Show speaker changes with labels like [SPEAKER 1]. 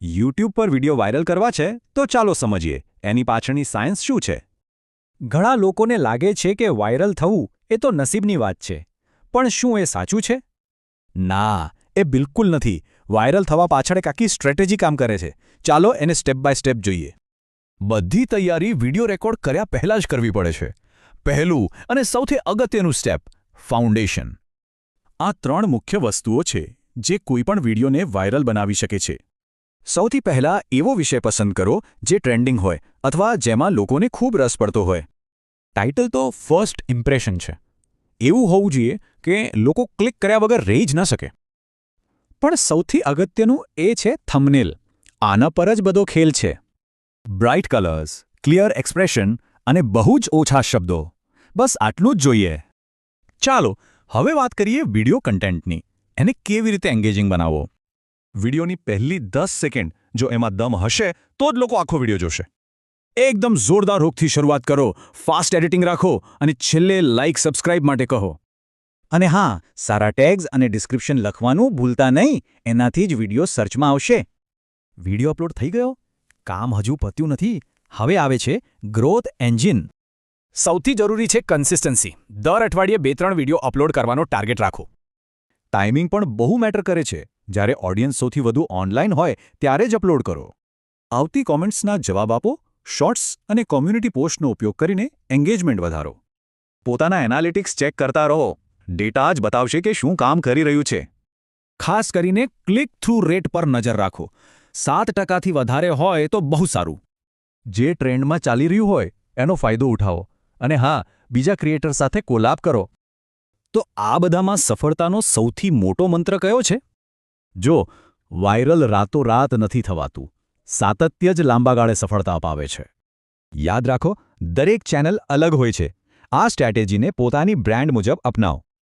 [SPEAKER 1] YouTube પર video viral કરવા છે તો ચાલો સમજીએ એની પાછળની સાયન્સ શું છે.
[SPEAKER 2] ઘણા લોકોને લાગે છે કે વાયરલ થવું એ તો નસીબની વાત છે, પણ શું એ સાચું છે?
[SPEAKER 1] ના, એ બિલકુલ નથી. વાયરલ થવા પાછળ એક આખી સ્ટ્રેટેજી કામ કરે છે. ચાલો એને સ્ટેપ બાય સ્ટેપ જોઈએ. બધી તૈયારી વિડીયો રેકોર્ડ કર્યા પહેલાં જ કરવી પડે છે. પહેલું અને સૌથી અગત્યનું સ્ટેપ ફાઉન્ડેશન. આ 3 મુખ્ય વસ્તુઓ છે જે કોઈપણ વિડીયોને વાયરલ બનાવી શકે છે. સૌથી પહેલાં એવો વિષય પસંદ કરો જે ટ્રેન્ડિંગ હોય અથવા જેમાં લોકોને ખૂબ રસ પડતો હોય. ટાઇટલ તો ફર્સ્ટ ઇમ્પ્રેશન છે. એવું હોવું જોઈએ કે લોકો ક્લિક કર્યા વગર રહી જ ન શકે. પણ સૌથી અગત્યનું એ છે થંબનેલ. આના પર જ બધો ખેલ છે. બ્રાઇટ કલર્સ, ક્લિયર એક્સપ્રેશન અને બહુ જ ઓછા શબ્દો. બસ આટલું જ જોઈએ. ચાલો હવે વાત કરીએ વિડીયો કન્ટેન્ટની. એને કેવી રીતે એન્ગેજિંગ બનાવવો. વિડીયોની પહેલી 10 સેકન્ડ જો એમાં દમ હશે તો જ લોકો આખો વિડીયો જોશે. એકદમ જોરદાર હોકથી શરૂઆત કરો, ફાસ્ટ એડિટિંગ રાખો અને છેલ્લે લાઇક સબસ્ક્રાઇબ માટે કહો.
[SPEAKER 2] અને હા, સારા ટેગ્સ અને ડિસ્ક્રિપ્શન લખવાનું ભૂલતા નહીં. એનાથી જ વિડીયો સર્ચમાં આવશે.
[SPEAKER 1] વિડીયો અપલોડ થઈ ગયો? કામ હજુ પત્યું નથી. હવે આવે છે ગ્રોથ એન્જિન. સૌથી જરૂરી છે કન્સિસ્ટન્સી. દર અઠવાડિયે 2-3 વિડીયો અપલોડ કરવાનો ટાર્ગેટ રાખો. ટાઈમિંગ પણ બહુ મેટર કરે છે. જ્યારે ઓડિયન્સ સૌથી વધુ ઓનલાઈન હોય ત્યારે જ અપલોડ કરો. આવતી કોમેન્ટ્સના જવાબ આપો, શોર્ટ્સ અને કોમ્યુનિટી પોસ્ટનો ઉપયોગ કરીને એન્ગેજમેન્ટ વધારો. પોતાના એનાલિટિક્સ ચેક કરતા રહો. ડેટા જ બતાવશે કે શું કામ કરી રહ્યું છે. ખાસ કરીને ક્લિક થ્રુ રેટ પર નજર રાખો. 7%થી વધારે હોય તો બહુ સારું. જે ટ્રેન્ડમાં ચાલી રહ્યું હોય એનો ફાયદો ઉઠાવો. અને હા, બીજા ક્રિએટર સાથે કોલાબ કરો. તો આ બધામાં સફળતાનો સૌથી મોટો મંત્ર કયો છે? જો વાયરલ રાતોરાત નથી થવાતું. સાતત્ય જ લાંબા ગાળે સફળતા અપાવે છે. યાદ રાખો, દરેક ચેનલ અલગ હોય છે. આ સ્ટ્રેટેજીને પોતાની બ્રાન્ડ મુજબ અપનાવો.